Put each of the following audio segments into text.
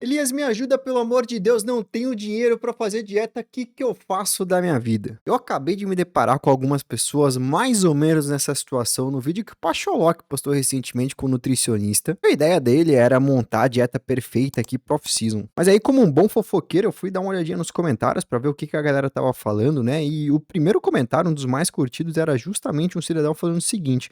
Elias, me ajuda, pelo amor de Deus, não tenho dinheiro pra fazer dieta, o que que eu faço da minha vida? Eu acabei de me deparar com algumas pessoas mais ou menos nessa situação no vídeo que o Pacholok postou recentemente com o nutricionista. A ideia dele era montar a dieta perfeita aqui pro off-season. Mas aí, como um bom fofoqueiro, eu fui dar uma olhadinha nos comentários pra ver o que que a galera tava falando, né? E o primeiro comentário, um dos mais curtidos, era justamente um cidadão falando o seguinte: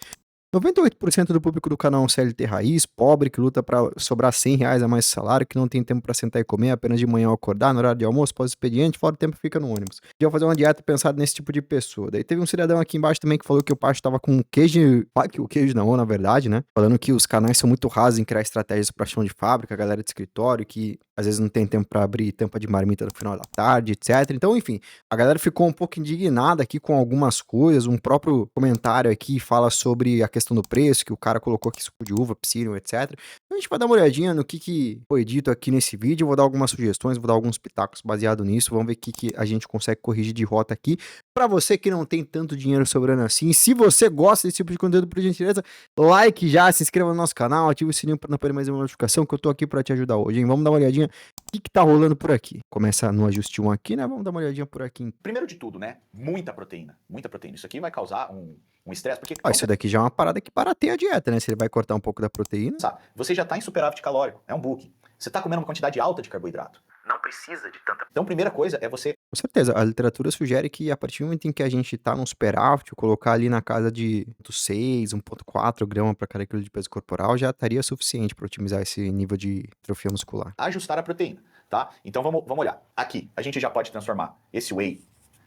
98% do público do canal é um CLT raiz, pobre, que luta pra sobrar R$ 100 a mais de salário, que não tem tempo pra sentar e comer, apenas de manhã ao acordar, no horário de almoço, pós-expediente, fora o tempo fica no ônibus. E eu fazer uma dieta pensada nesse tipo de pessoa. Daí teve um cidadão aqui embaixo também que falou que o Pacho tava com queijo, que o queijo não, na verdade, né? Falando que os canais são muito rasos em criar estratégias pra chão de fábrica, a galera de escritório, que às vezes não tem tempo pra abrir tampa de marmita no final da tarde, etc. Então, enfim, a galera ficou um pouco indignada aqui com algumas coisas. Um próprio comentário aqui fala sobre a questão do preço, que o cara colocou aqui suco de uva, psyllium, etc. Então a gente vai dar uma olhadinha no que foi dito aqui nesse vídeo. Eu vou dar algumas sugestões, vou dar alguns pitacos baseado nisso. Vamos ver o que a gente consegue corrigir de rota aqui. Pra você que não tem tanto dinheiro sobrando assim, se você gosta desse tipo de conteúdo, por gentileza, like já, se inscreva no nosso canal, ative o sininho pra não perder mais uma notificação, que eu tô aqui pra te ajudar hoje, hein? Vamos dar uma olhadinha que tá rolando por aqui. Começa no ajuste 1 aqui, né? Vamos dar uma olhadinha por aqui. Primeiro de tudo, né? Muita proteína. Muita proteína. Isso aqui vai causar um estresse, porque Ó, isso daqui já é uma parada que barateia a dieta, né? Se ele vai cortar um pouco da proteína. você já está em superávit calórico, é um book. Você está comendo uma quantidade alta de carboidrato. Não precisa de tanta. Então, primeira coisa é você. Com certeza, a literatura sugere que a partir do momento em que a gente tá num superávit, colocar ali na casa de 1,6, 1,4 grama para cada quilo de peso corporal já estaria suficiente para otimizar esse nível de atrofia muscular. Ajustar a proteína, tá? Então vamos olhar. Aqui, a gente já pode transformar esse whey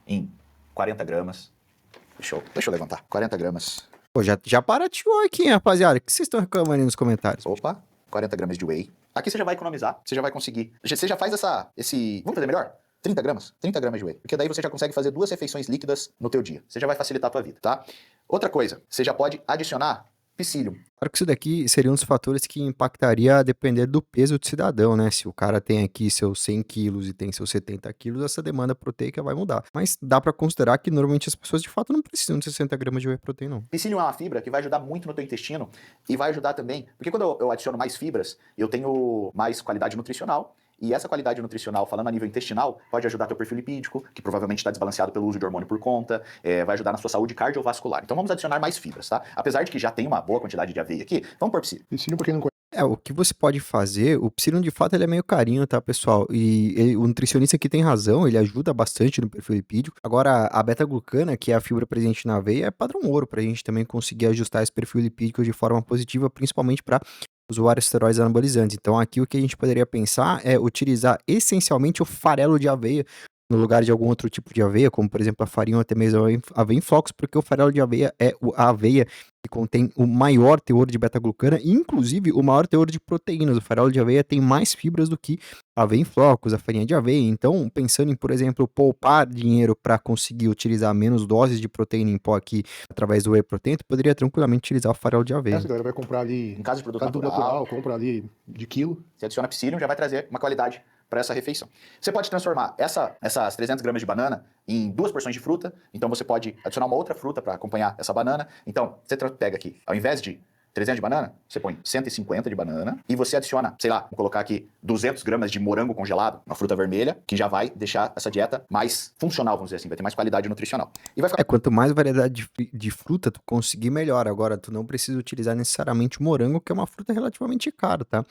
em 40 gramas. Deixa eu levantar. 40 gramas. Pô, já barateou aqui, hein, rapaziada? O que vocês estão reclamando aí nos comentários? Opa, 40 gramas de whey. Aqui você já vai economizar, você já vai conseguir. Você já faz esse. Vamos fazer melhor? 30 gramas? 30 gramas de whey. Porque daí você já consegue fazer 2 refeições líquidas no teu dia. Você já vai facilitar a tua vida, tá? Outra coisa, você já pode adicionar psyllium. Claro que isso daqui seria um dos fatores que impactaria a depender do peso do cidadão, né? Se o cara tem aqui seus 100 quilos e tem seus 70 quilos, essa demanda proteica vai mudar. Mas dá pra considerar que normalmente as pessoas de fato não precisam de 60 gramas de whey protein, não. Psyllium é uma fibra que vai ajudar muito no teu intestino e vai ajudar também, porque quando eu adiciono mais fibras, eu tenho mais qualidade nutricional. E essa qualidade nutricional, falando a nível intestinal, pode ajudar teu perfil lipídico, que provavelmente está desbalanceado pelo uso de hormônio por conta, vai ajudar na sua saúde cardiovascular. Então vamos adicionar mais fibras, tá? Apesar de que já tem uma boa quantidade de aveia aqui, vamos pôr psyllium. Psyllium, pra quem não conhece, O que você pode fazer, o psyllium de fato ele é meio carinho, tá, pessoal? O nutricionista aqui tem razão, ele ajuda bastante no perfil lipídico. Agora, a beta-glucana, que é a fibra presente na aveia, é padrão ouro pra gente também conseguir ajustar esse perfil lipídico de forma positiva, principalmente para usuários de esteroides anabolizantes. Então, aqui o que a gente poderia pensar é utilizar essencialmente o farelo de aveia no lugar de algum outro tipo de aveia, como por exemplo a farinha ou até mesmo a aveia em flocos, porque o farelo de aveia é a aveia que contém o maior teor de beta-glucana e inclusive o maior teor de proteínas. O farelo de aveia tem mais fibras do que a aveia em flocos, a farinha de aveia. Então, pensando em, por exemplo, poupar dinheiro para conseguir utilizar menos doses de proteína em pó aqui através do whey protein, tu poderia tranquilamente utilizar o farelo de aveia. a galera vai comprar ali, Em caso de produto caso do natural, compra ali de quilo. Você adiciona psyllium, já vai trazer uma qualidade para essa refeição. Você pode transformar essas 300 gramas de banana em 2 porções de fruta. Então você pode adicionar uma outra fruta para acompanhar essa banana. Então você pega aqui, ao invés de 300 de banana, você põe 150 de banana e você adiciona, sei lá, vou colocar aqui 200 gramas de morango congelado, uma fruta vermelha, que já vai deixar essa dieta mais funcional, vamos dizer assim, vai ter mais qualidade nutricional. E vai ficar... Quanto mais variedade de fruta tu conseguir, melhor. Agora, tu não precisa utilizar necessariamente o morango, que é uma fruta relativamente cara, tá?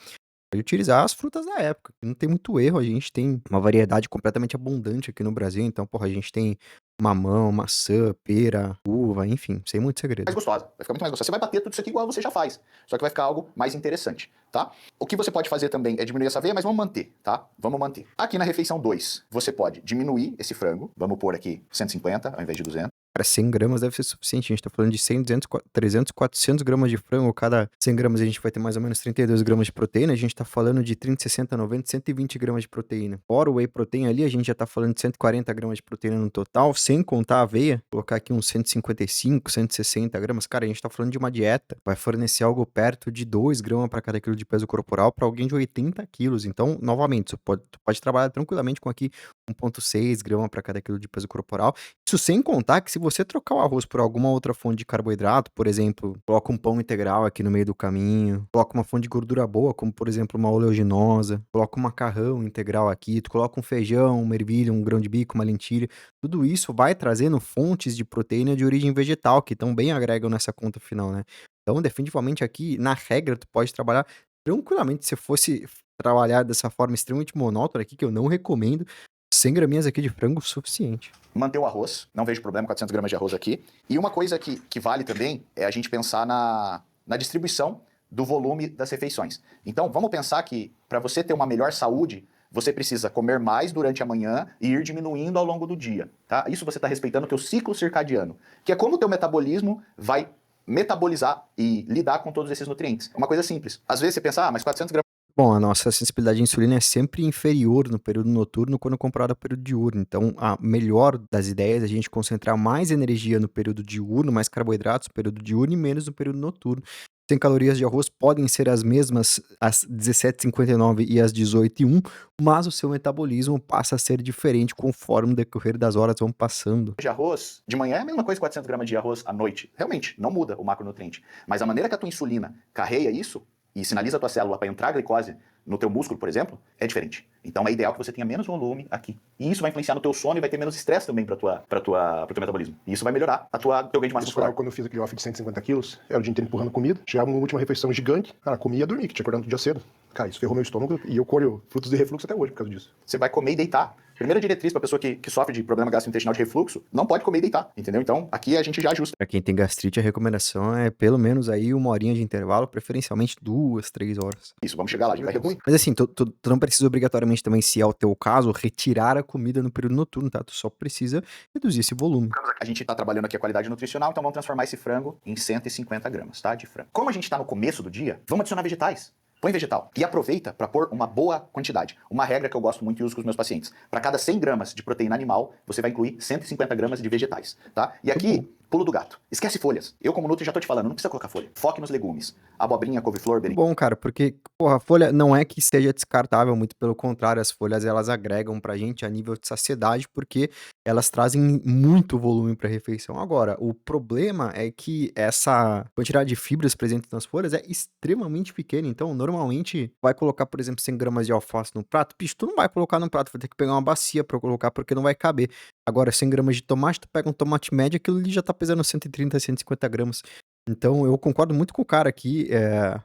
Pode utilizar as frutas da época, que não tem muito erro. A gente tem uma variedade completamente abundante aqui no Brasil. Então, porra, a gente tem mamão, maçã, pera, uva, enfim, sem muito segredo. mais gostosa, vai ficar muito mais gostosa. Você vai bater tudo isso aqui igual você já faz, só que vai ficar algo mais interessante, tá? O que você pode fazer também é diminuir essa aveia, mas vamos manter, tá? Vamos manter. Aqui na refeição 2, você pode diminuir esse frango, vamos pôr aqui 150 ao invés de 200. Para 100 gramas deve ser suficiente. A gente tá falando de 100, 200, 300, 400 gramas de frango. Cada 100 gramas a gente vai ter mais ou menos 32 gramas de proteína. A gente tá falando de 30, 60, 90, 120 gramas de proteína. Fora o whey protein ali, a gente já tá falando de 140 gramas de proteína no total, sem contar a aveia. Vou colocar aqui uns 155, 160 gramas. Cara, a gente tá falando de uma dieta. Vai fornecer algo perto de 2 gramas para cada quilo de peso corporal para alguém de 80 quilos. Então, novamente, tu pode trabalhar tranquilamente com aqui 1,6 gramas para cada quilo de peso corporal. Isso sem contar que se você trocar o arroz por alguma outra fonte de carboidrato, por exemplo, coloca um pão integral aqui no meio do caminho, coloca uma fonte de gordura boa, como por exemplo uma oleaginosa, coloca um macarrão integral aqui, tu coloca um feijão, uma ervilha, um grão de bico, uma lentilha, tudo isso vai trazendo fontes de proteína de origem vegetal, que também agregam nessa conta final, né? Então, definitivamente aqui, na regra, tu pode trabalhar tranquilamente. Se fosse trabalhar dessa forma extremamente monótona aqui, que eu não recomendo, 100 graminhas aqui de frango suficiente. Manter o arroz, não vejo problema, 400 gramas de arroz aqui. E uma coisa que vale também é a gente pensar na distribuição do volume das refeições. Então, vamos pensar que para você ter uma melhor saúde, você precisa comer mais durante a manhã e ir diminuindo ao longo do dia, tá? Isso você está respeitando o teu ciclo circadiano, que é como o teu metabolismo vai metabolizar e lidar com todos esses nutrientes. É uma coisa simples. Às vezes você pensa, mas 400 gramas. Bom, a nossa sensibilidade à insulina é sempre inferior no período noturno quando comparado ao período diurno. Então, a melhor das ideias é a gente concentrar mais energia no período diurno, mais carboidratos no período diurno e menos no período noturno. 100 calorias de arroz podem ser as mesmas às 17h59 e às 18h01, mas o seu metabolismo passa a ser diferente conforme o decorrer das horas vão passando. De arroz, de manhã é a mesma coisa que 400 gramas de arroz à noite. Realmente, não muda o macronutriente. Mas a maneira que a tua insulina carreia isso e sinaliza a tua célula para entrar glicose no teu músculo, por exemplo, é diferente. Então é ideal que você tenha menos volume aqui. E isso vai influenciar no teu sono e vai ter menos estresse também pro teu metabolismo. E isso vai melhorar teu ganho de massa Isso foi muscular. algo quando eu fiz aquele off de 150 quilos, era o dia inteiro empurrando comida. Chegava uma última refeição gigante, cara, comia e ia dormir, que tinha acordado no dia cedo. Cara, isso ferrou meu estômago e eu colho frutos de refluxo até hoje por causa disso. Você vai comer e deitar. Primeira diretriz para pessoa que sofre de problema gastrointestinal de refluxo, não pode comer e deitar, entendeu? Então, aqui a gente já ajusta. Para quem tem gastrite, a recomendação é pelo menos aí 1 horinha de intervalo, preferencialmente 2, 3 horas. Isso, vamos chegar lá, a gente vai reduzir. Mas assim, tu não precisa obrigatoriamente também, se é o teu caso, retirar a comida no período noturno, tá? Tu só precisa reduzir esse volume. A gente tá trabalhando aqui a qualidade nutricional, então vamos transformar esse frango em 150 gramas, tá? De frango. Como a gente tá no começo do dia, vamos adicionar vegetais. Põe vegetal. E aproveita para pôr uma boa quantidade. Uma regra que eu gosto muito e uso com os meus pacientes. Para cada 100 gramas de proteína animal, você vai incluir 150 gramas de vegetais, tá? E aqui, pulo do gato. Esquece folhas. Eu, como nutri, já tô te falando, não precisa colocar folha. Foque nos legumes. Abobrinha, couve-flor, berinjela. Bom, cara, porque, porra, a folha não é que seja descartável, muito pelo contrário, as folhas elas agregam pra gente a nível de saciedade, porque elas trazem muito volume pra refeição. Agora, o problema é que essa quantidade de fibras presentes nas folhas é extremamente pequena, então normalmente vai colocar, por exemplo, 100 gramas de alface no prato, bicho, tu não vai colocar no prato, vai ter que pegar uma bacia pra colocar, porque não vai caber. Agora, 100 gramas de tomate, tu pega um tomate médio, aquilo ali já tá pesando 130, 150 gramas. Então, eu concordo muito com o cara aqui,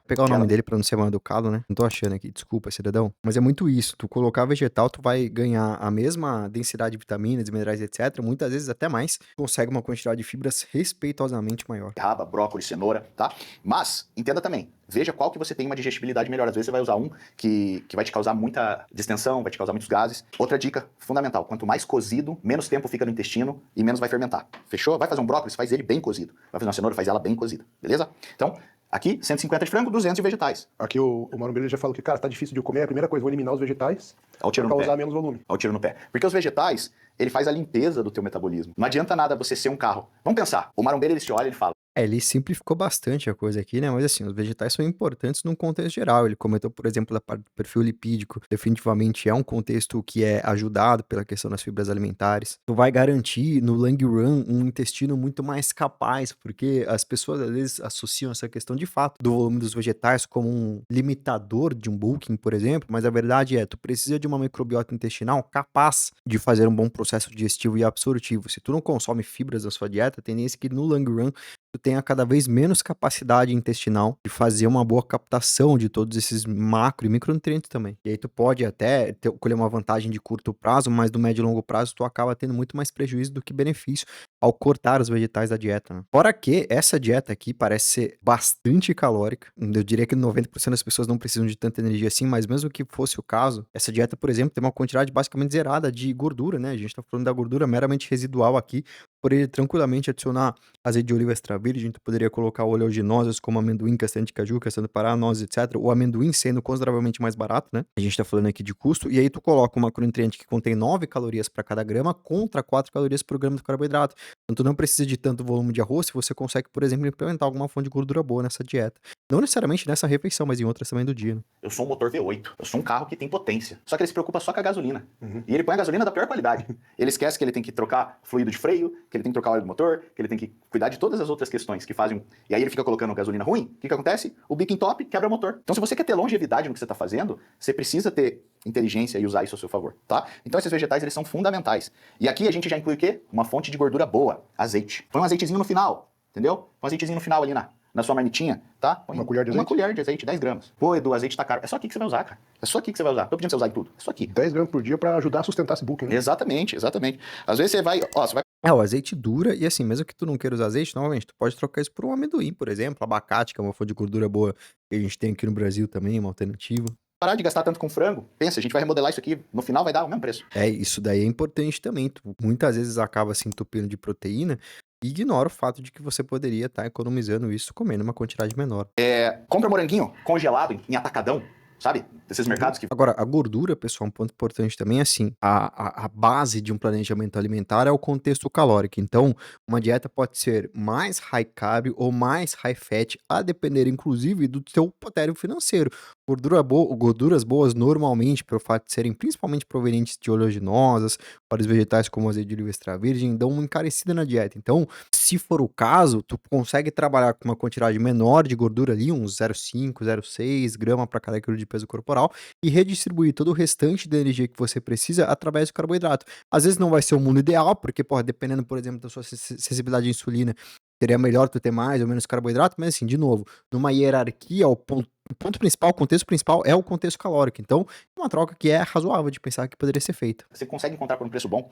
pegar o nome dele pra não ser mal educado, né? Não tô achando aqui, desculpa, cidadão. Mas é muito isso, tu colocar vegetal, tu vai ganhar a mesma densidade de vitaminas, minerais, etc. Muitas vezes até mais, consegue uma quantidade de fibras respeitosamente maior. Raba, brócolis, cenoura, tá? Mas, entenda também, veja qual que você tem uma digestibilidade melhor. Às vezes você vai usar um que vai te causar muita distensão, vai te causar muitos gases. Outra dica fundamental, quanto mais cozido, menos tempo fica no intestino e menos vai fermentar. Fechou? Vai fazer um brócolis, faz ele bem cozido. Vai fazer uma cenoura, faz ela bem cozida. Beleza? Então, aqui, 150 de frango, 200 de vegetais. Aqui o Marumbeiro já falou que, cara, tá difícil de eu comer, a primeira coisa, vou eliminar os vegetais Olha o tiro pra no causar pé. menos volume. Olha o tiro no pé. Porque os vegetais, ele faz a limpeza do teu metabolismo. Não adianta nada você ser um carro. Vamos pensar. O marombeiro, ele se olha e ele fala, Ele simplificou bastante a coisa aqui, né? Mas assim, os vegetais são importantes num contexto geral. Ele comentou, por exemplo, da parte do perfil lipídico. Definitivamente é um contexto que é ajudado pela questão das fibras alimentares. Tu vai garantir no long run um intestino muito mais capaz, porque as pessoas às vezes associam essa questão de fato do volume dos vegetais como um limitador de um bulking, por exemplo, mas a verdade é, tu precisa de uma microbiota intestinal capaz de fazer um bom processo digestivo e absortivo. Se tu não consome fibras na sua dieta, a tendência é que no long run tu tenha cada vez menos capacidade intestinal de fazer uma boa captação de todos esses macro e micronutrientes também. E aí tu pode até colher uma vantagem de curto prazo, mas no médio e longo prazo tu acaba tendo muito mais prejuízo do que benefício ao cortar os vegetais da dieta, né? Fora que essa dieta aqui parece ser bastante calórica. Eu diria que 90% das pessoas não precisam de tanta energia assim, mas mesmo que fosse o caso, essa dieta, por exemplo, tem uma quantidade basicamente zerada de gordura, né? A gente tá falando da gordura meramente residual aqui, por ele tranquilamente adicionar azeite de oliva extra virgem, tu poderia colocar oleaginosas como amendoim, castanha de caju, castanha do Pará, nozes, etc. O amendoim sendo consideravelmente mais barato, né? A gente tá falando aqui de custo. E aí tu coloca um macronutriente que contém 9 calorias para cada grama contra 4 calorias por grama de carboidrato. Então tu não precisa de tanto volume de arroz se você consegue, por exemplo, implementar alguma fonte de gordura boa nessa dieta. Não necessariamente nessa refeição, mas em outras também do dia, né? Eu sou um motor V8, eu sou um carro que tem potência. Só que ele se preocupa só com a gasolina. E ele põe a gasolina da pior qualidade. Ele esquece que ele tem que trocar fluido de freio, que ele tem que trocar o óleo do motor, que ele tem que cuidar de todas as outras questões que fazem. E aí ele fica colocando gasolina ruim. O que acontece? O bico top quebra o motor. Então, se você quer ter longevidade no que você está fazendo, você precisa ter inteligência e usar isso a seu favor, tá? Então, esses vegetais, eles são fundamentais. E aqui a gente já inclui o quê? Uma fonte de gordura boa, azeite. Põe um azeitezinho no final, entendeu? Põe um azeitezinho no final ali na sua marmitinha, tá? Põe Uma colher de azeite? Uma colher de azeite, 10 gramas. Pô, Edu, o azeite tá caro. É só aqui que você vai usar, cara. É só aqui que você vai usar. Tô pedindo pra você usar em tudo. É só aqui. 10 gramas por dia pra ajudar a sustentar esse book, né? Exatamente, exatamente. Às vezes você vai, ó, você vai O azeite dura e assim, mesmo que tu não queira usar azeite, novamente, tu pode trocar isso por um amendoim, por exemplo, abacate, que é uma fonte de gordura boa que a gente tem aqui no Brasil também, uma alternativa. parar de gastar tanto com frango. Pensa, a gente vai remodelar isso aqui, no final vai dar o mesmo preço. Isso daí é importante também. Tu muitas vezes acaba se entupindo de proteína e ignora o fato de que você poderia estar economizando isso comendo uma quantidade menor. Compra moranguinho congelado em atacadão, sabe? Desses mercados que... Agora, a gordura, pessoal, um ponto importante também é assim, a base de um planejamento alimentar é o contexto calórico. Então, uma dieta pode ser mais high carb ou mais high fat, a depender, inclusive, do teu potério financeiro. Gorduras boas, normalmente, pelo fato de serem principalmente provenientes de oleaginosas, óleos vegetais como azeite de oliva extra virgem, dão uma encarecida na dieta. Então, se for o caso, tu consegue trabalhar com uma quantidade menor de gordura ali, uns 0,5, 0,6 grama para cada quilo de peso corporal, e redistribuir todo o restante da energia que você precisa através do carboidrato. Às vezes não vai ser o mundo ideal, porque, dependendo, por exemplo, da sua sensibilidade à insulina, seria melhor tu ter mais ou menos carboidrato, mas assim, de novo, numa hierarquia, o ponto principal, o contexto principal é o contexto calórico. Então, é uma troca que é razoável de pensar que poderia ser feita. Você consegue encontrar por um preço bom.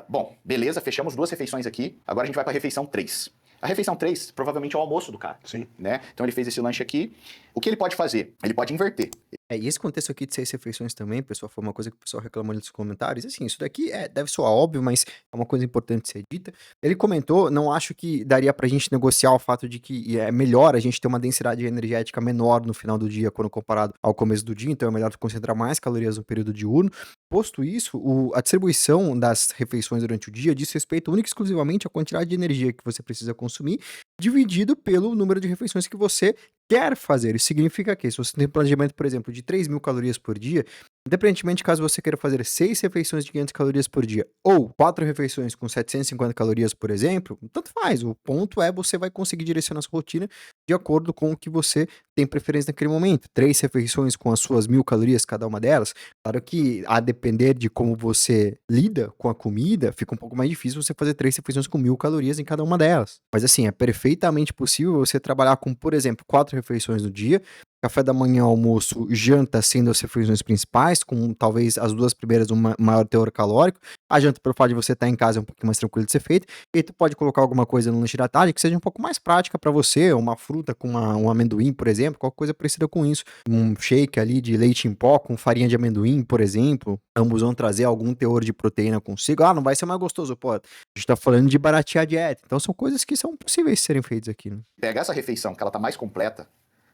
Bom, beleza, fechamos 2 refeições aqui. Agora a gente vai para a refeição 3. A refeição 3 provavelmente é o almoço do cara. Sim. Né? Então ele fez esse lanche aqui. O que ele pode fazer? Ele pode inverter. E esse contexto aqui de 6 refeições também, pessoal, foi uma coisa que o pessoal reclamou nos comentários. Assim, isso daqui deve soar óbvio, mas é uma coisa importante de ser dita. Ele comentou, não acho que daria pra gente negociar o fato de que é melhor a gente ter uma densidade energética menor no final do dia quando comparado ao começo do dia, então é melhor tu concentrar mais calorias no período diurno. Posto isso, a distribuição das refeições durante o dia diz respeito única e exclusivamente à quantidade de energia que você precisa consumir, dividido pelo número de refeições que você quer fazer. Isso significa que se você tem um planejamento, por exemplo, de 3.000 calorias por dia, independentemente caso você queira fazer 6 refeições de 500 calorias por dia ou 4 refeições com 750 calorias, por exemplo, tanto faz. O ponto é você vai conseguir direcionar sua rotina de acordo com o que você tem preferência naquele momento. 3 refeições com as suas 1.000 calorias cada uma delas. Claro que a depender de como você lida com a comida, fica um pouco mais difícil você fazer 3 refeições com 1.000 calorias em cada uma delas. Mas assim, é perfeitamente possível você trabalhar com, por exemplo, 4 refeições no dia, café da manhã, almoço, janta sendo as refeições principais, com talvez as 2 primeiras um maior teor calórico. A janta, pelo fato de você estar em casa, é um pouquinho mais tranquilo de ser feita. E aí tu pode colocar alguma coisa no lanche da tarde que seja um pouco mais prática para você, uma fruta com um amendoim, por exemplo, qualquer coisa parecida com isso. Um shake ali de leite em pó com farinha de amendoim, por exemplo. Ambos vão trazer algum teor de proteína consigo. Não vai ser mais gostoso, pô. A gente tá falando de baratear a dieta. Então são coisas que são possíveis de serem feitas aqui, né? Pega essa refeição, que ela tá mais completa,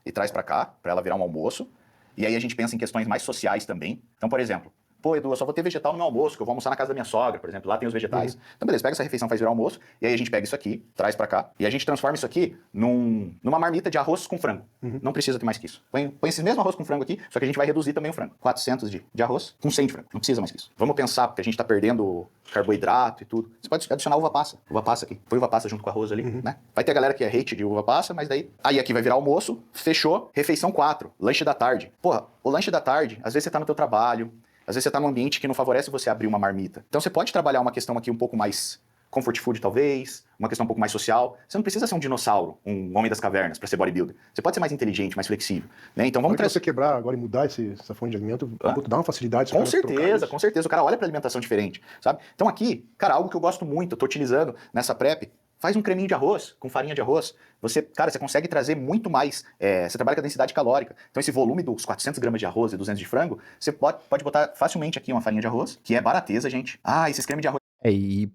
e traz pra cá, pra ela virar um almoço. E aí a gente pensa em questões mais sociais também. Então, por exemplo, pô, Edu, eu só vou ter vegetal no meu almoço, que eu vou almoçar na casa da minha sogra, por exemplo, lá tem os vegetais. Então, beleza, pega essa refeição, faz virar almoço, e aí a gente pega isso aqui, traz pra cá, e a gente transforma isso aqui numa marmita de arroz com frango. Não precisa ter mais que isso. Põe esse mesmo arroz com frango aqui, só que a gente vai reduzir também o frango. 400 de arroz com 100 de frango. Não precisa mais que isso. Vamos pensar, porque a gente tá perdendo carboidrato e tudo. Você pode adicionar uva passa. Uva passa aqui. Põe uva passa junto com arroz ali, né? Vai ter a galera que é hate de uva passa, mas daí... Aí aqui vai virar almoço, fechou, refeição 4, lanche da tarde. Porra, o lanche da tarde, às vezes você tá no teu trabalho, às vezes você tá num ambiente que não favorece você abrir uma marmita. Então você pode trabalhar uma questão aqui um pouco mais comfort food, talvez, uma questão um pouco mais social. Você não precisa ser um dinossauro, um homem das cavernas, para ser bodybuilder. Você pode ser mais inteligente, mais flexível, né? Então vamos trazer... você quebrar agora e mudar essa fonte de alimento, dá uma facilidade. Com certeza, com certeza. O cara olha para alimentação diferente, sabe? Então aqui, cara, algo que eu gosto muito, eu tô utilizando nessa prep, faz um creminho de arroz, com farinha de arroz. Você consegue trazer muito mais, você trabalha com a densidade calórica. Então esse volume dos 400 gramas de arroz e 200 de frango, você pode botar facilmente aqui uma farinha de arroz, que é barateza, gente. Esses cremes de arroz. E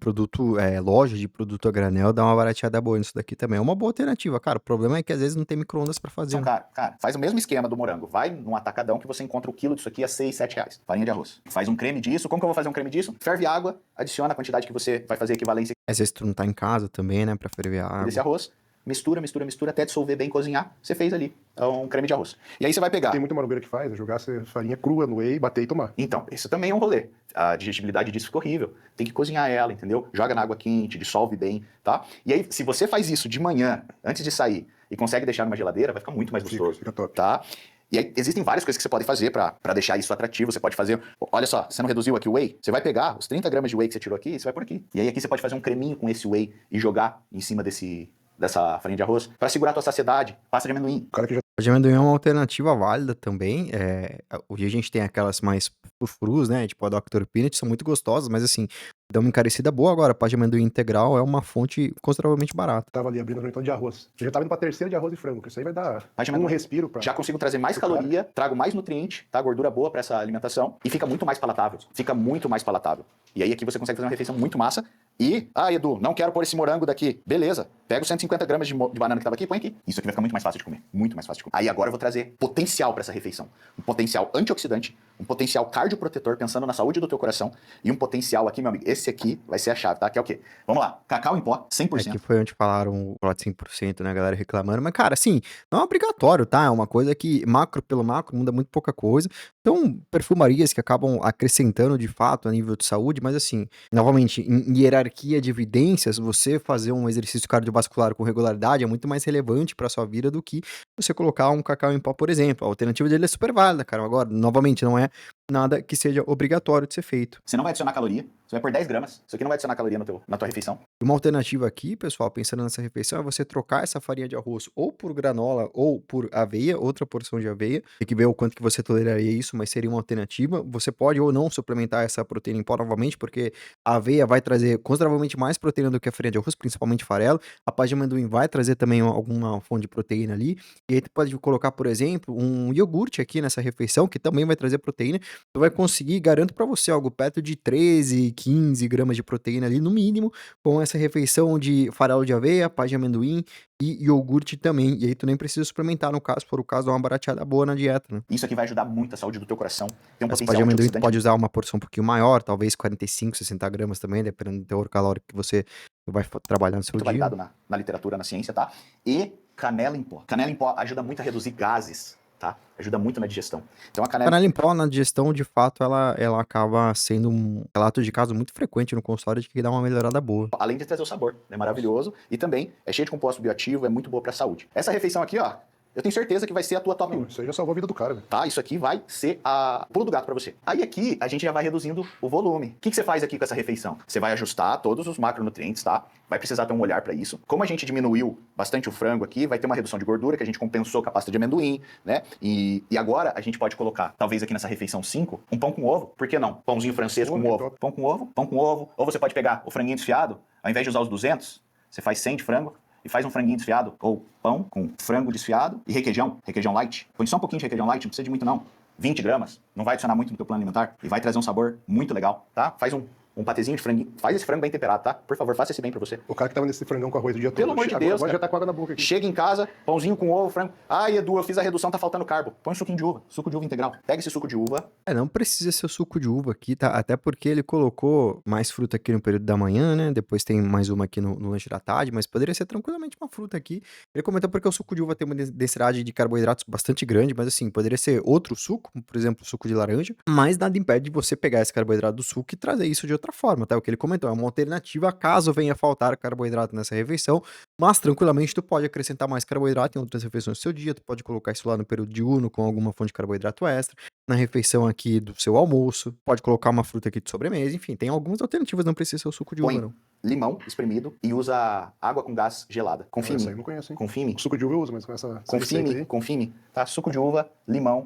loja de produto a granel dá uma barateada boa nisso daqui também. É uma boa alternativa, cara. O problema é que às vezes não tem micro-ondas pra fazer. Então, cara, faz o mesmo esquema do morango. Vai num atacadão que você encontra o quilo disso aqui a 6, 7 reais. Farinha de arroz. Faz um creme disso. Como que eu vou fazer um creme disso? Ferve água, adiciona a quantidade que você vai fazer equivalência Às vezes tu não tá em casa também, né, pra ferver a água. desse arroz. mistura, mistura, mistura, até dissolver bem, cozinhar. Você fez ali um creme de arroz. E aí você vai pegar. Tem muita marombeira que faz, é jogar essa farinha crua no whey, bater e tomar. Então, esse também é um rolê. A digestibilidade disso fica horrível. Tem que cozinhar ela, entendeu? Joga na água quente, dissolve bem, tá? E aí, se você faz isso de manhã, antes de sair, e consegue deixar numa geladeira, vai ficar muito mais gostoso. Fica top. Tá? E aí, existem várias coisas que você pode fazer pra deixar isso atrativo. Você pode fazer... Olha só, você não reduziu aqui o whey? Você vai pegar os 30 gramas de whey que você tirou aqui e você vai por aqui. E aí aqui você pode fazer um creminho com esse whey e jogar em cima dessa farinha de arroz pra segurar a tua saciedade. Pasta de amendoim. O cara que já O de amendoim é uma alternativa válida também. Hoje a gente tem aquelas mais frufrus, né? Tipo a Dr. Peanut, são muito gostosas, mas assim, dá uma encarecida boa agora. A pasta de amendoim integral é uma fonte consideravelmente barata. tava ali abrindo então de arroz. Eu já tava indo pra terceira de arroz e frango, que isso aí vai dar Pasta de um amendoim. respiro pra... Já consigo trazer mais Claro. caloria, trago mais nutriente, tá? Gordura boa pra essa alimentação e fica muito mais palatável. Fica muito mais palatável. E aí aqui você consegue fazer uma refeição muito massa. E, Edu, não quero pôr esse morango daqui. Beleza, pega os 150 gramas de banana que tava aqui e põe aqui. Isso aqui vai ficar muito mais fácil de comer. Muito mais fácil de comer. Aí agora eu vou trazer potencial pra essa refeição. Um potencial antioxidante, um potencial cardioprotetor, pensando na saúde do teu coração. E um potencial aqui, meu amigo, esse aqui vai ser a chave, tá? Que é o quê? Vamos lá, cacau em pó, 100%. Que foi onde falaram o chocolate 100%, né, a galera reclamando. Mas, cara, assim, não é obrigatório, tá? É uma coisa que, macro pelo macro, muda muito pouca coisa. Então, perfumarias que acabam acrescentando, de fato, a nível de saúde. Mas, assim, novamente, em hierarquia de evidências, você fazer um exercício cardiovascular com regularidade é muito mais relevante pra sua vida do que você colocar um cacau em pó, por exemplo. A alternativa dele é super válida, cara. Agora, novamente, não é nada que seja obrigatório de ser feito. Você não vai adicionar caloria, você vai por 10 gramas. Isso aqui não vai adicionar caloria na tua refeição. Uma alternativa aqui, pessoal, pensando nessa refeição, é você trocar essa farinha de arroz ou por granola ou por aveia, outra porção de aveia. Tem que ver o quanto que você toleraria isso, mas seria uma alternativa. Você pode ou não suplementar essa proteína em pó novamente, porque a aveia vai trazer consideravelmente mais proteína do que a farinha de arroz, principalmente farelo. A pasta de amendoim vai trazer também alguma fonte de proteína ali. E aí tu pode colocar, por exemplo, um iogurte aqui nessa refeição, que também vai trazer proteína. Tu vai conseguir, garanto pra você, algo perto de 13, 15 gramas de proteína ali, no mínimo, com essa refeição de farelo de aveia, pasta de amendoim e iogurte também. E aí tu nem precisa suplementar, no caso, se for o caso, dar uma barateada boa na dieta, né? Isso aqui vai ajudar muito a saúde do teu coração. Tem um Essa pasta de potencial amendoim tu antioxidante pode usar uma porção um pouquinho maior, talvez 45, 60 gramas também, dependendo do teor calórico que você vai trabalhar no seu muito dia. validado na literatura, na ciência, tá? E canela em pó. Canela em pó ajuda muito a reduzir gases, tá? Ajuda muito na digestão. Então a canela... Canela em pó, na digestão, de fato, ela acaba sendo um relato de caso muito frequente no consultório de que dá uma melhorada boa. Além de trazer o sabor, é maravilhoso. E também é cheio de composto bioativo, é muito boa pra saúde. Essa refeição aqui, ó, eu tenho certeza que vai ser a tua top 1. Isso aí já salvou a vida do cara, velho. Tá? Isso aqui vai ser a pulo do gato pra você. Aí aqui a gente já vai reduzindo o volume. O que você faz aqui com essa refeição? Você vai ajustar todos os macronutrientes, tá? Vai precisar ter um olhar pra isso. Como a gente diminuiu bastante o frango aqui, vai ter uma redução de gordura que a gente compensou com a pasta de amendoim, né? E agora a gente pode colocar, talvez aqui nessa refeição 5, um pão com ovo. Por que não? Pãozinho francês com Que ovo. top. Pão com ovo, pão com ovo. Ou você pode pegar o franguinho desfiado, ao invés de usar os 200, você faz 100 de frango e faz um franguinho desfiado, ou pão com frango desfiado e requeijão light. Põe só um pouquinho de requeijão light, não precisa de muito não. 20 gramas, não vai adicionar muito no teu plano alimentar e vai trazer um sabor muito legal, tá? Faz um patezinho de franguinho, faz esse frango bem temperado, tá? Por favor, faça esse bem pra você. O cara que tava nesse frangão com arroz o dia todo. Pelo amor de agora, Deus, agora cara. já tá com água na boca aqui. Chega em casa, pãozinho com ovo, frango. Ai, Edu, eu fiz a redução, tá faltando carbo. Põe um suquinho de uva, suco de uva integral. Pega esse suco de uva. Não precisa ser o suco de uva aqui, tá? Até porque ele colocou mais fruta aqui no período da manhã, né? Depois tem mais uma aqui no lanche da tarde, mas poderia ser tranquilamente uma fruta aqui. Ele comentou porque o suco de uva tem uma densidade de carboidratos bastante grande, mas assim, poderia ser outro suco, como, por exemplo, o suco de laranja, mas nada impede de você pegar esse carboidrato do suco e trazer isso de outra forma, tá? O que ele comentou é uma alternativa caso venha faltar carboidrato nessa refeição, mas tranquilamente tu pode acrescentar mais carboidrato em outras refeições do seu dia, tu pode colocar isso lá no período diurno com alguma fonte de carboidrato extra, na refeição aqui do seu almoço, pode colocar uma fruta aqui de sobremesa, enfim, tem algumas alternativas, não precisa ser o suco de uva, Põe não. limão espremido e usa água com gás gelada. Confia em Essa aí eu mim. não conheço, hein? Confia em mim. O suco de uva eu uso, mas com essa receita Confirme, confirme, tá? Suco de uva, limão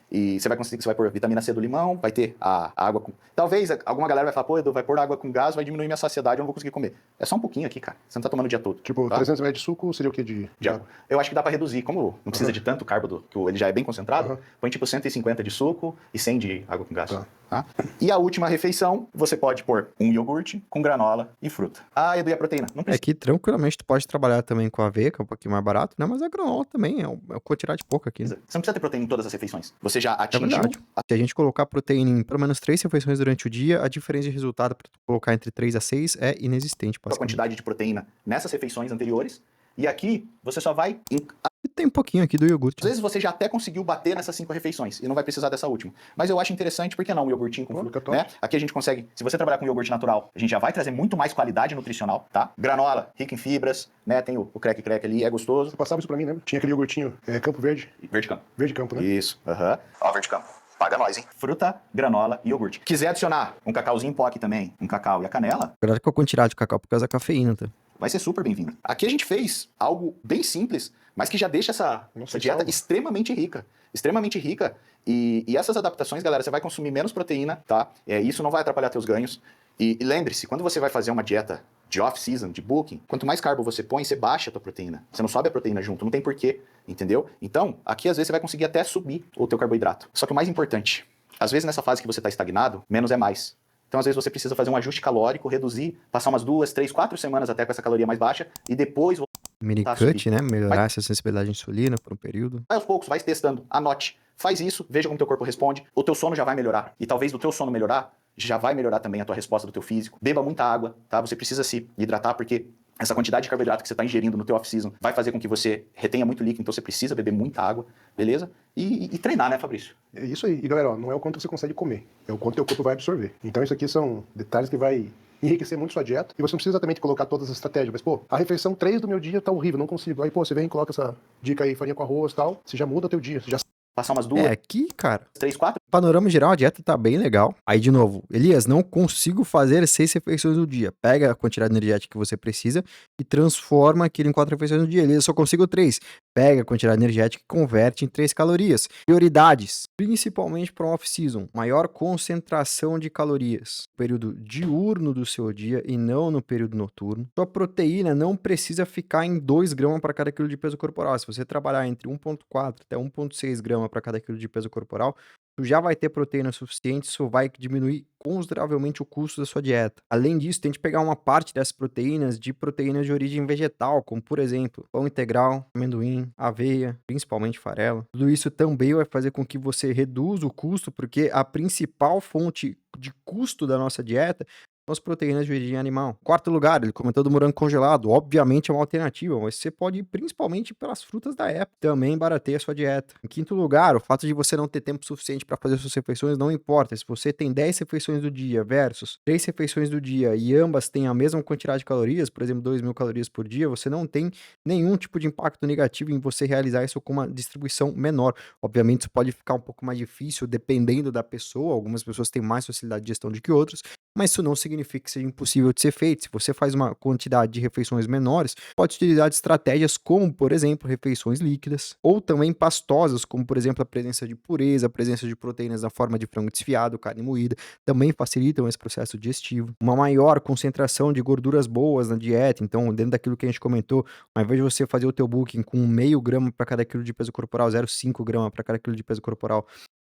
e você vai conseguir, você vai pôr vitamina C do limão, vai ter a água com... Talvez alguma galera vai falar, pô, Edu, vai pôr água com gás, vai diminuir minha saciedade, eu não vou conseguir comer. É só um pouquinho aqui, cara. Você não tá tomando o dia todo. Tipo, tá? 300 ml de suco seria o quê de água? Eu acho que dá pra reduzir. Como não precisa de tanto carbo, que ele já é bem concentrado, põe tipo 150 de suco e 100 de água com gás. Tá? E a última refeição, você pode pôr um iogurte com granola e fruta. Ah, Edu, e a proteína? Não precisa. Que tranquilamente tu pode trabalhar também com aveia, que é um pouquinho mais barato, né? Mas a granola também é uma quantidade pouca aqui, né? Você não precisa ter proteína em todas as refeições. Você já É atingiu... verdade. Se a gente colocar proteína em pelo menos 3 refeições durante o dia, a diferença de resultado para tu colocar entre 3 a 6 é inexistente, a basicamente. quantidade de proteína nessas refeições anteriores E aqui, você só vai... E tem um pouquinho aqui do iogurte. Às vezes você já até conseguiu bater nessas 5 refeições e não vai precisar dessa última. Mas eu acho interessante, por que não um iogurtinho com fruta, Fica né? top. Aqui a gente consegue, se você trabalhar com iogurte natural, a gente já vai trazer muito mais qualidade nutricional, tá? Granola, rica em fibras, né? Tem o crack ali, é gostoso. Você passava isso pra mim, lembra? Tinha aquele iogurtinho Campo Verde. Verde campo. Verde Campo, né? Isso, aham. Ó, verde campo. Paga nós, hein? Fruta, granola e iogurte. Quiser adicionar um cacauzinho em pó aqui também, um cacau e a canela, Cuidado com a quantidade de cacau por causa da cafeína, tá? vai ser super bem-vindo. Aqui a gente fez algo bem simples, mas que já deixa essa dieta salva. extremamente rica. Extremamente rica. E essas adaptações, galera, você vai consumir menos proteína, tá? Isso não vai atrapalhar teus ganhos. E lembre-se, quando você vai fazer uma dieta de off-season, de booking, quanto mais carbo você põe, você baixa a tua proteína. Você não sobe a proteína junto, não tem porquê, entendeu? Então, aqui às vezes você vai conseguir até subir o teu carboidrato. Só que o mais importante, às vezes nessa fase que você está estagnado, menos é mais. Então, às vezes, você precisa fazer um ajuste calórico, reduzir, passar umas 2, 3, 4 semanas até com essa caloria mais baixa e depois Mini Tá, cut, subir. né? Melhorar essa sensibilidade à insulina por um período. vai aos poucos, vai testando, anote. Faz isso, veja como o teu corpo responde. O teu sono já vai melhorar. E talvez do teu sono melhorar, já vai melhorar também a tua resposta do teu físico. Beba muita água, tá? Você precisa se hidratar porque essa quantidade de carboidrato que você está ingerindo no teu off-season vai fazer com que você retenha muito líquido, então você precisa beber muita água, beleza? E treinar, né, Fabrício? É isso aí. E galera, ó, não é o quanto você consegue comer, é o quanto teu corpo vai absorver. Então isso aqui são detalhes que vai enriquecer muito sua dieta. E você não precisa exatamente colocar todas as estratégias, mas pô, a refeição 3 do meu dia tá horrível, não consigo. Aí pô, você vem e coloca essa dica aí, farinha com arroz e tal, você já muda o teu dia, você já Passar umas 2, Aqui, cara, 3, 4 panorama geral, a dieta tá bem legal. Aí, de novo, Elias, não consigo fazer 6 refeições no dia. Pega a quantidade energética que você precisa e transforma aquilo em 4 refeições no dia. Elias, só consigo 3. Pega a quantidade energética e converte em 3 calorias. Prioridades, principalmente para um off-season. Maior concentração de calorias. No período diurno do seu dia e não no período noturno. Sua proteína não precisa ficar em 2 gramas para cada quilo de peso corporal. Se você trabalhar entre 1,4 até 1,6 gramas para cada quilo de peso corporal, tu já vai ter proteína suficiente, isso vai diminuir consideravelmente o custo da sua dieta. Além disso, tente pegar uma parte dessas proteínas de proteínas de origem vegetal, como por exemplo, pão integral, amendoim, aveia, principalmente farelo. Tudo isso também vai fazer com que você reduza o custo, porque a principal fonte de custo da nossa dieta são as proteínas de origem animal. Quarto lugar, ele comentou do morango congelado. Obviamente é uma alternativa, mas você pode ir principalmente pelas frutas da época. Também barateia a sua dieta. Em quinto lugar, o fato de você não ter tempo suficiente para fazer suas refeições não importa. Se você tem 10 refeições do dia versus 3 refeições do dia e ambas têm a mesma quantidade de calorias, por exemplo, 2.000 calorias por dia, você não tem nenhum tipo de impacto negativo em você realizar isso com uma distribuição menor. Obviamente, isso pode ficar um pouco mais difícil dependendo da pessoa. Algumas pessoas têm mais facilidade de gestão do que outras, mas isso não significa que seja impossível de ser feito. Se você faz uma quantidade de refeições menores, pode utilizar de estratégias como, por exemplo, refeições líquidas, ou também pastosas, como, por exemplo, a presença de pureza, a presença de proteínas na forma de frango desfiado, carne moída, também facilitam esse processo digestivo. Uma maior concentração de gorduras boas na dieta, então, dentro daquilo que a gente comentou, ao invés de você fazer o teu booking com 0,5 grama para cada quilo de peso corporal, 0,5 grama para cada quilo de peso corporal,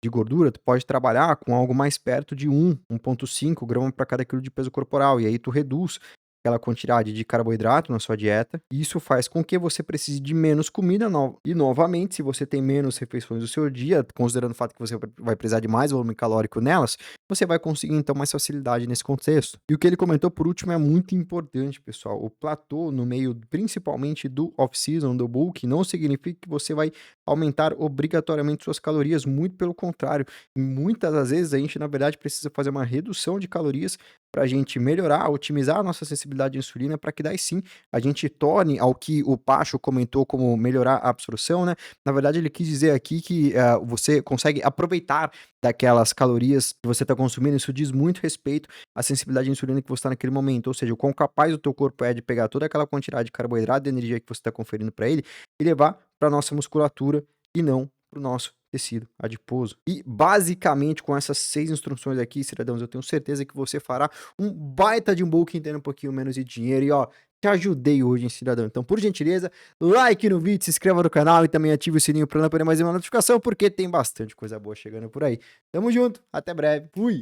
de gordura, tu pode trabalhar com algo mais perto de 1,5 gramas para cada quilo de peso corporal, e aí tu reduz aquela quantidade de carboidrato na sua dieta, e isso faz com que você precise de menos comida e novamente, se você tem menos refeições do seu dia, considerando o fato que você vai precisar de mais volume calórico nelas, você vai conseguir então mais facilidade nesse contexto. E o que ele comentou por último é muito importante, pessoal. O platô no meio, principalmente do off-season, do bulk, não significa que você vai aumentar obrigatoriamente suas calorias, muito pelo contrário. Muitas das vezes a gente, na verdade, precisa fazer uma redução de calorias para a gente melhorar, otimizar a nossa sensibilidade à insulina, para que daí sim a gente torne ao que o Pacho comentou como melhorar a absorção, né? Na verdade, ele quis dizer aqui que você consegue aproveitar daquelas calorias que você está consumindo. Isso diz muito respeito à sensibilidade à insulina que você está naquele momento, ou seja, o quão capaz o teu corpo é de pegar toda aquela quantidade de carboidrato e energia que você está conferindo para ele e levar para nossa musculatura e não para o nosso tecido adiposo. E basicamente com essas 6 instruções aqui, cidadãos, eu tenho certeza que você fará um baita de um bulking tendo um pouquinho menos de dinheiro. E ó, te ajudei hoje, hein, cidadão. Então, por gentileza, like no vídeo, se inscreva no canal e também ative o sininho para não perder mais uma notificação, porque tem bastante coisa boa chegando por aí. Tamo junto, até breve, fui!